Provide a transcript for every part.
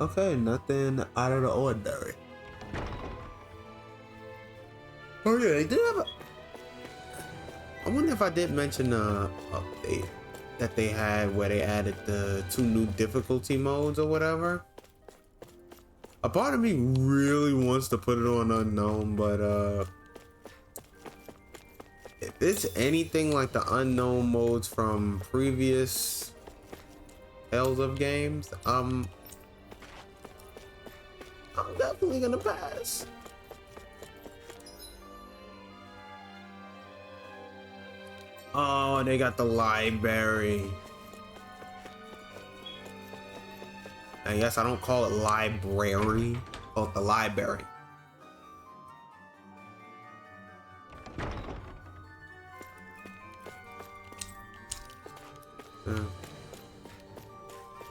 Okay, nothing out of the ordinary. Oh yeah, they did have a... I wonder if I did mention the update that they had where they added the 2 new difficulty modes or whatever. A part of me really wants to put it on unknown, but if it's anything like the unknown modes from previous Tales of games, I'm definitely gonna pass. Oh, they got the library. I guess I don't call it library, I call it the library.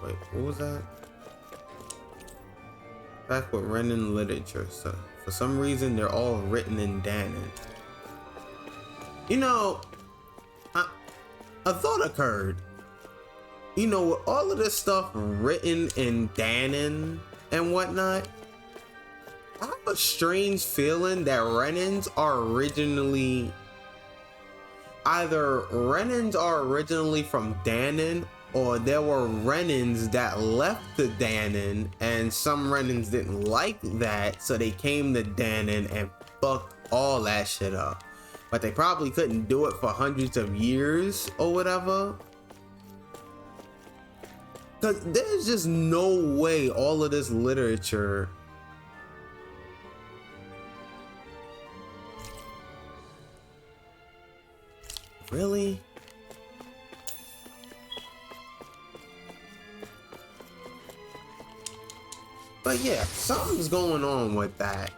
Wait, what was that? Back with Renin literature, so for some reason they're all written in Danon. You know, a thought occurred. You know, with all of this stuff written in Danon and whatnot, I have a strange feeling that Renins are originally from Danon, or there were Renins that left the Danon and some Renins didn't like that, so they came to Danon and fucked all that shit up. But they probably couldn't do it for hundreds of years or whatever. Cause there's just no way all of this literature really. But yeah, something's going on with that.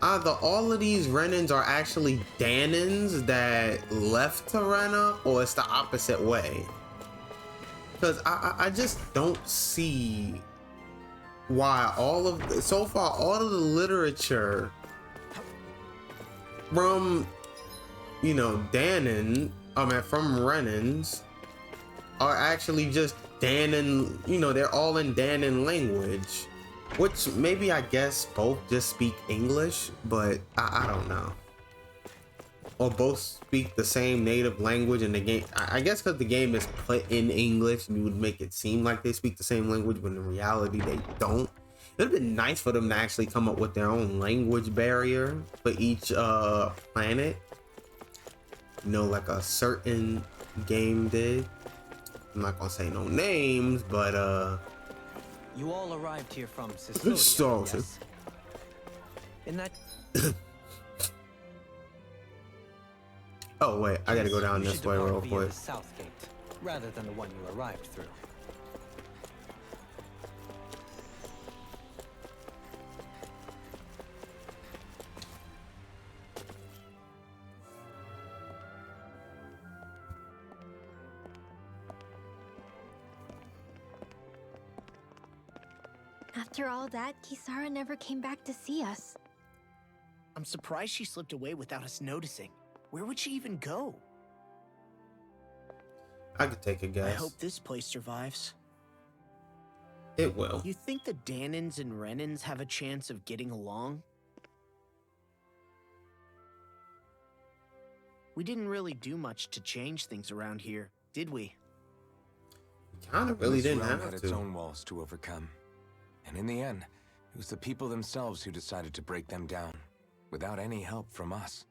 Either all of these Renins are actually Danons that left to Renna, or it's the opposite way. Because I just don't see why so far all of the literature from, you know, Danon, from Renins are actually just Danon, you know, they're all in Danon language. Which maybe I guess both just speak English, but I don't know. Or both speak the same native language in the game. I guess because the game is put in English, you would make it seem like they speak the same language, when in reality they don't. It would have been nice for them to actually come up with their own language barrier for each planet. You know, like a certain game did. I'm not gonna say no names, but you all arrived here from Sicily, yes? In that... Oh wait, I gotta go down this way real quick. The south gate, rather than the one you arrived through. After all that, Kisara never came back to see us. I'm surprised she slipped away without us noticing. Where would she even go? I could take a guess. I hope this place survives. It will. You think the Danons and Renins have a chance of getting along? We didn't really do much to change things around here, did we? Kind of really didn't have had its own walls to overcome. And in the end, it was the people themselves who decided to break them down, without any help from us.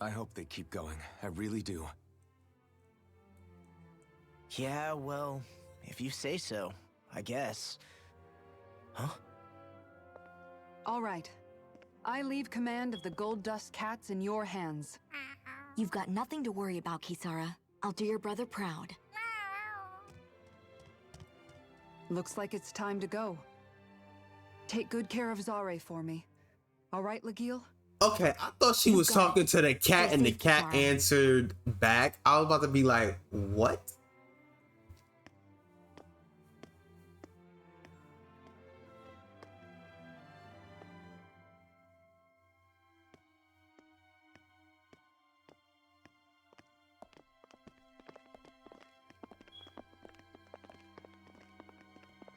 I hope they keep going. I really do. Yeah, well, if you say so, I guess. Huh? All right. I leave command of the Gold Dust Cats in your hands. You've got nothing to worry about, Kisara. I'll do your brother proud. Looks like it's time to go. Take good care of Zare for me. All right, Legil? Okay, I thought she was talking to the cat and the cat answered back. I was about to be like, what?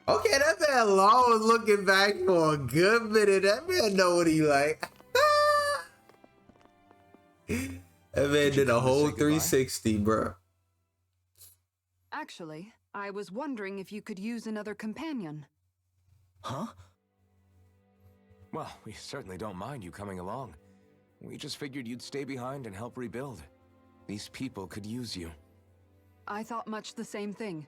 Okay, that man Law was looking back for a good minute. That man know what he like. That man did a whole 360, bro. Actually, I was wondering if you could use another companion. Huh? Well, we certainly don't mind you coming along. We just figured you'd stay behind and help rebuild. These people could use you. I thought much the same thing.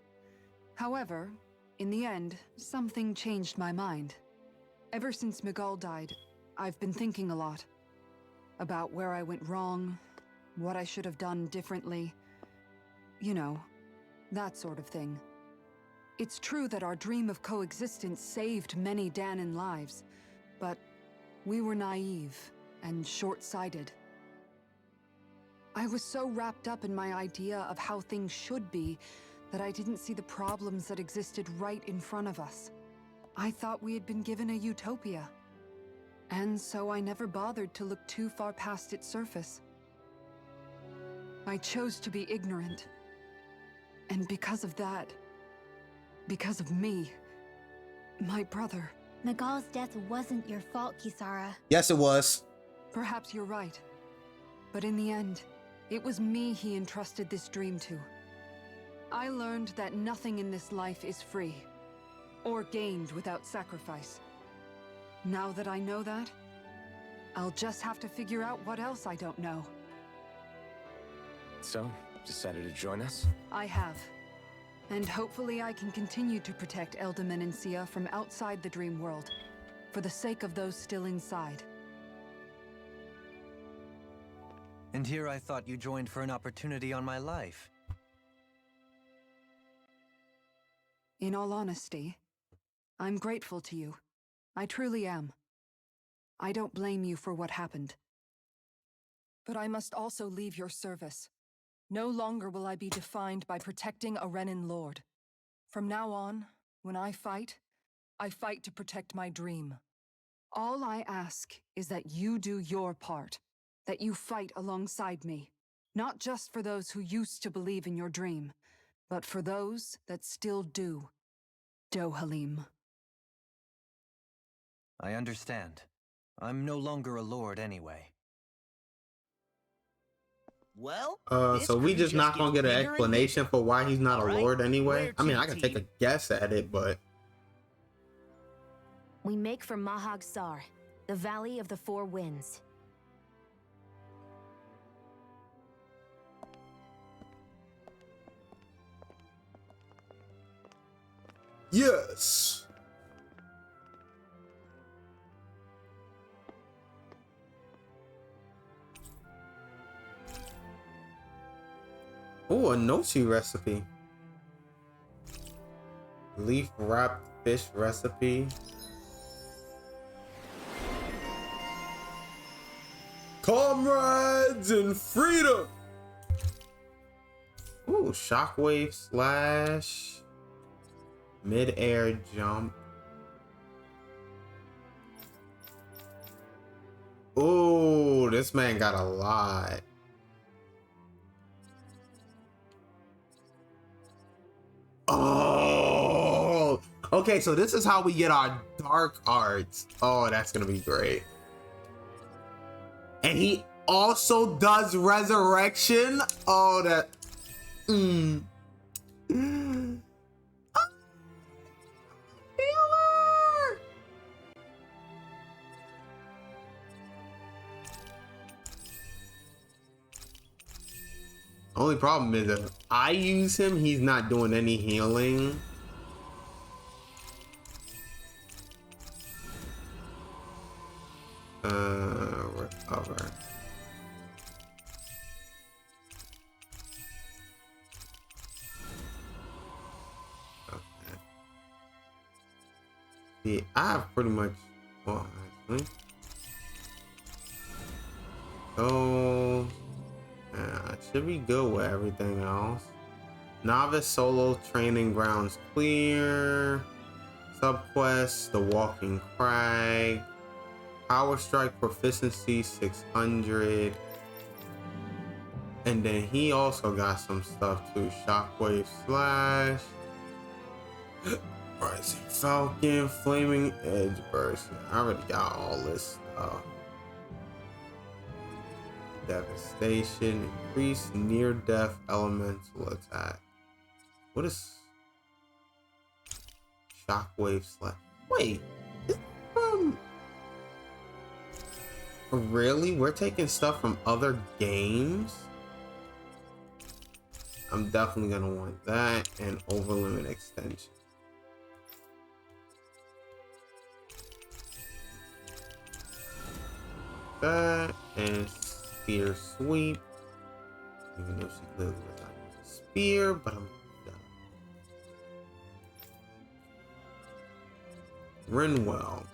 However, in the end, something changed my mind. Ever since Miguel died, I've been thinking a lot. About where I went wrong, what I should have done differently. You know, that sort of thing. It's true that our dream of coexistence saved many Danan lives, but we were naive and short-sighted. I was so wrapped up in my idea of how things should be that I didn't see the problems that existed right in front of us. I thought we had been given a utopia. And so I never bothered to look too far past its surface. I chose to be ignorant. And because of that, because of me, my brother... Miguel's death wasn't your fault, Kisara. Yes, it was. Perhaps you're right. But in the end, it was me he entrusted this dream to. I learned that nothing in this life is free, or gained without sacrifice. Now that I know that, I'll just have to figure out what else I don't know. So, decided to join us? I have. And hopefully I can continue to protect Elda Menencia from outside the dream world, for the sake of those still inside. And here I thought you joined for an opportunity on my life. In all honesty, I'm grateful to you. I truly am. I don't blame you for what happened. But I must also leave your service. No longer will I be defined by protecting a Renan Lord. From now on, when I fight to protect my dream. All I ask is that you do your part, that you fight alongside me, not just for those who used to believe in your dream, but for those that still do. Dohalim. I understand. I'm no longer a lord anyway. Well, So we just not gonna get an explanation for why he's not a lord anyway. I mean, I can take a guess at it, but We make for Mahag Sar, the Valley of the Four Winds. yes. Oh, a nochi recipe. Leaf wrapped fish recipe. Comrades in freedom. Ooh, shockwave slash. Mid-air jump. Ooh, this man got a lot. Oh, okay, so this is how we get our dark arts. Oh, that's gonna be great. And he also does resurrection. Oh, that. Healer! Only problem is if I use him, he's not doing any healing. Recover. Okay. See, I have pretty much, well, actually. So, should be good with everything else. Novice solo training grounds clear. Subquest, the walking crag. Power strike proficiency 600. And then he also got some stuff too. Shockwave slash. Rising Falcon, Flaming Edge Burst. I already got all this stuff. Devastation, increase near-death elemental attack. What is Shockwave Slap? Wait, it's from... Really? We're taking stuff from other games? I'm definitely gonna want that and Overlimit Extension. That and Spear Sweep. Even though she clearly does not use a spear, but I'm done. Rinwell.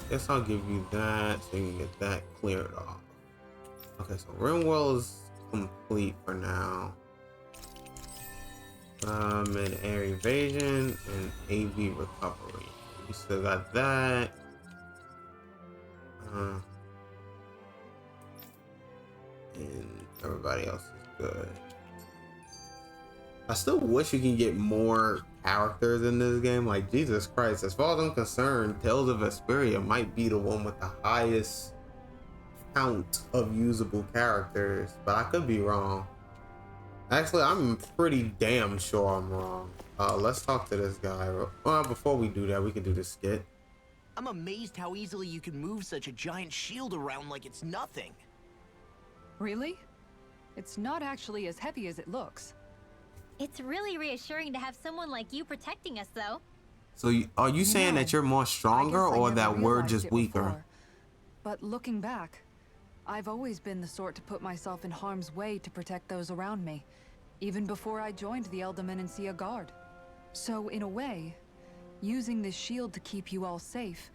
Guess I'll give you that so you can get that cleared off. Okay, so Rinwell is complete for now. And Air Evasion and AV Recovery. We still got that. And everybody else is good. I still wish you can get more characters in this game. Like, Jesus Christ, as far as I'm concerned, Tales of Vesperia might be the one with the highest count of usable characters, but I could be wrong. Actually, I'm pretty damn sure I'm wrong. Let's talk to this guy. Well, before we do that, we can do this skit. I'm amazed how easily you can move such a giant shield around like it's nothing. Really? It's not actually as heavy as it looks. It's really reassuring to have someone like you protecting us, though. So, are you saying that you're more stronger, or that we're just weaker? Before, but looking back, I've always been the sort to put myself in harm's way to protect those around me, even before I joined the Elderman and Sea Guard. So, in a way, using this shield to keep you all safe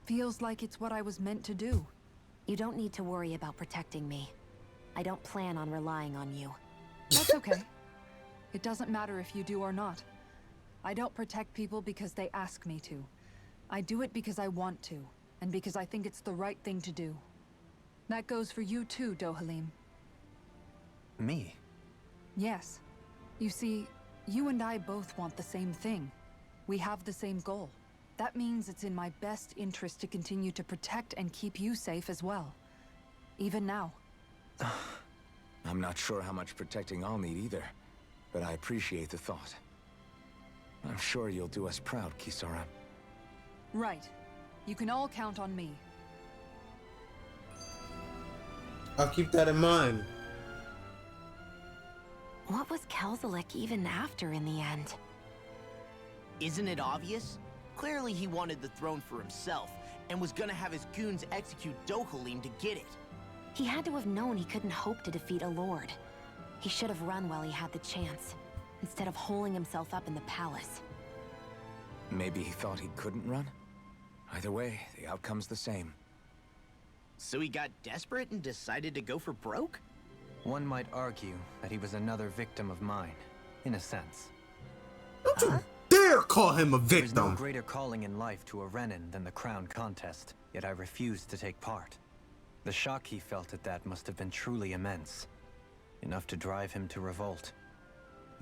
feels like it's what I was meant to do. You don't need to worry about protecting me. I don't plan on relying on you. That's okay. It doesn't matter if you do or not. I don't protect people because they ask me to. I do it because I want to, and because I think it's the right thing to do. That goes for you too, Dohalim. Me? Yes. You see, you and I both want the same thing. We have the same goal. That means it's in my best interest to continue to protect and keep you safe as well. Even now. I'm not sure how much protecting I'll need either, but I appreciate the thought. I'm sure you'll do us proud, Kisara. Right. You can all count on me. I'll keep that in mind. What was Kelzalek even after in the end? Isn't it obvious? Clearly he wanted the throne for himself, and was gonna have his goons execute Dohalim to get it. He had to have known he couldn't hope to defeat a lord. He should have run while he had the chance, instead of holding himself up in the palace. Maybe he thought he couldn't run? Either way, the outcome's the same. So he got desperate and decided to go for broke? One might argue that he was another victim of mine, in a sense. Don't you dare call him a There's no victim! greater calling in life to a Renin than the crown contest, yet I refused to take part. The shock he felt at that must have been truly immense. Enough to drive him to revolt,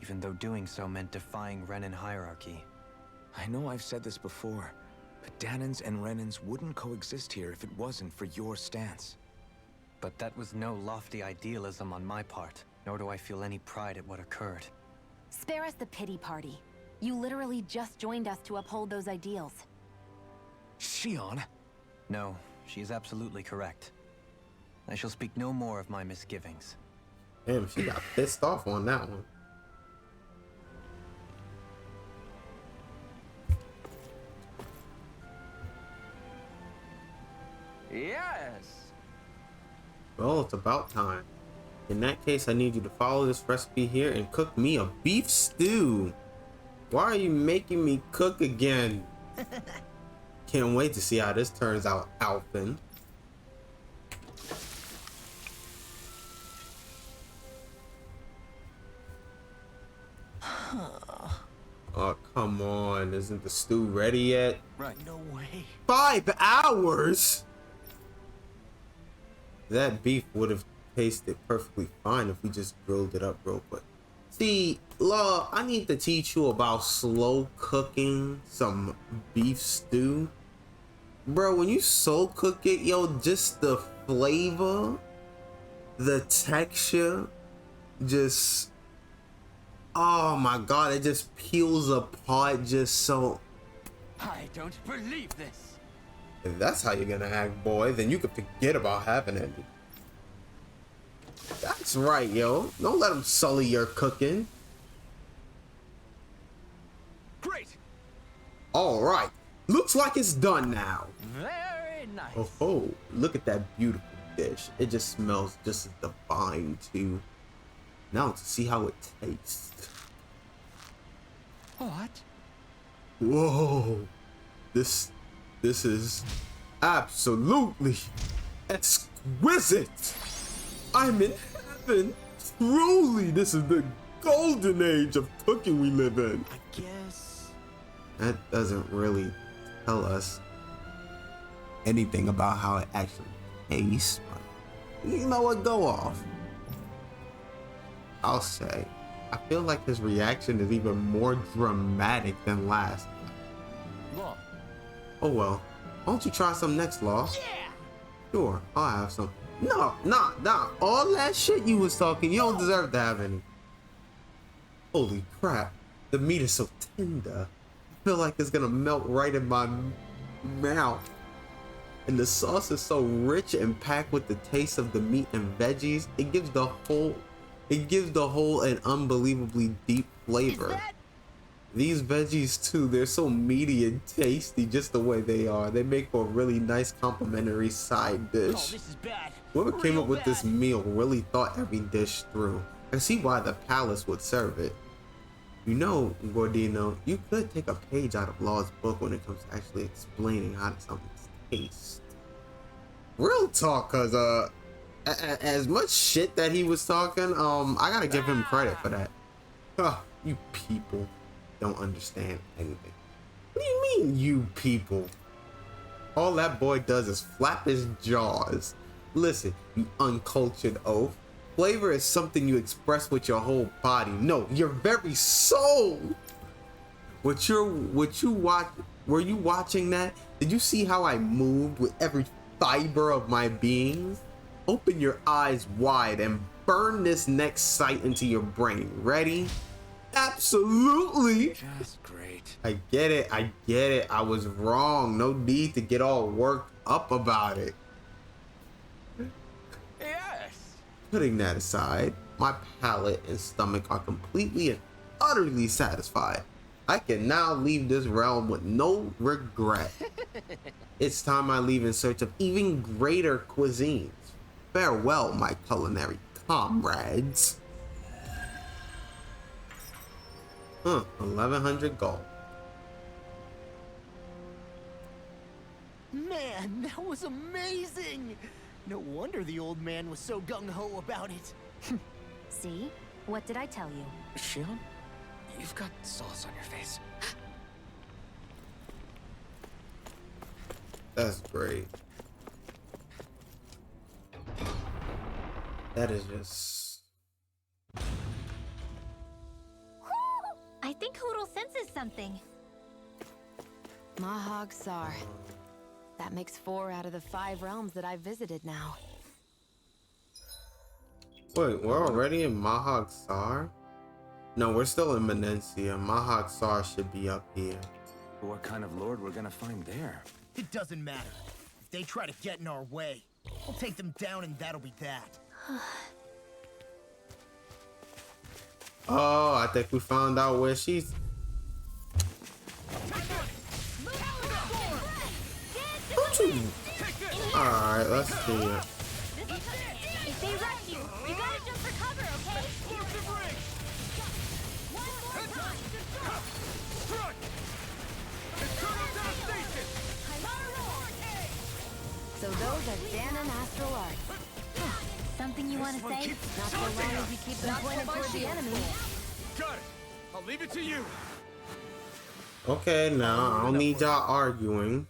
even though doing so meant defying Renin hierarchy. I know I've said this before, but Danins and Renins wouldn't coexist here if it wasn't for your stance. But that was no lofty idealism on my part, nor do I feel any pride at what occurred. Spare us the pity party. You literally just joined us to uphold those ideals. Shion? No, she is absolutely correct. I shall speak no more of my misgivings. Damn, she got pissed off on that one. Yes! Well, it's about time. In that case, I need you to follow this recipe here and cook me a beef stew. Why are you making me cook again? Can't wait to see how this turns out, Alphen. Oh, come on. Isn't the stew ready yet? Right. No way. 5 hours? That beef would have tasted perfectly fine if we just grilled it up real quick. See, Law, I need to teach you about slow cooking some beef stew. Bro, when you slow cook it, yo, just the flavor, the texture, just, oh my god, it just peels apart just so. I don't believe this. If that's how you're gonna act, boy, then you can forget about having any. That's right, yo. Don't let them sully your cooking. Great. All right. Looks like it's done now. Very nice. Oh, look at that beautiful dish. It just smells just as divine, too. Now to see how it tastes. What? Whoa. This is absolutely exquisite. I'm in heaven. Truly, this is the golden age of cooking we live in. I guess. That doesn't really tell us anything about how it actually tastes, but you know what? Go off. I'll say, I feel like his reaction is even more dramatic than last. Law. Oh well. Why don't you try some next, Law? Yeah. Sure, I'll have some. No, nah. All that shit you was talking, you don't deserve to have any. Holy crap. The meat is so tender. I feel like it's gonna melt right in my mouth. And the sauce is so rich and packed with the taste of the meat and veggies. It gives the whole an unbelievably deep flavor. These veggies too, they're so meaty and tasty just the way they are. They make for a really nice complimentary side dish. Oh, this is bad. Whoever came Real up with this bad. meal really thought every dish through. I see why the palace would serve it. You know, Gordino, you could take a page out of Law's book when it comes to actually explaining how something tastes. Real talk, cause as much shit that he was talking, I gotta give him credit for that. Huh, you people don't understand anything. What do you mean, you people? All that boy does is flap his jaws. Listen, you uncultured oaf. Flavor is something you express with your whole body. No, your very soul. Were you watching that? Did you see how I moved with every fiber of my being? Open your eyes wide and burn this next sight into your brain. Ready? Absolutely. Just great. I get it. I was wrong. No need to get all worked up about it. Yes. Putting that aside, my palate and stomach are completely and utterly satisfied. I can now leave this realm with no regret. It's time I leave in search of even greater cuisines. Farewell, my culinary comrades. 1100 gold. Man, that was amazing! No wonder the old man was so gung-ho about it. See? What did I tell you? Shion, you've got sauce on your face. That's great. That is just... I think Hoodle senses something. Mahag Sar. That makes 4 out of the 5 realms that I've visited now. Wait, we're already in Mahag Sar? No, we're still in Menencia. Mahag Sar should be up here. What kind of lord we're gonna find there? It doesn't matter. If they try to get in our way, we'll take them down and that'll be that. Oh, I think we found out where she's... Alright, let's see it. If they rush you, you gotta jump for cover, okay? One more time. So those are Dan and Astral Arts. Something you want to say? Not so long as you keep them pointed toward the enemy. Got it. I'll leave it to you. Okay, now I don't need y'all arguing.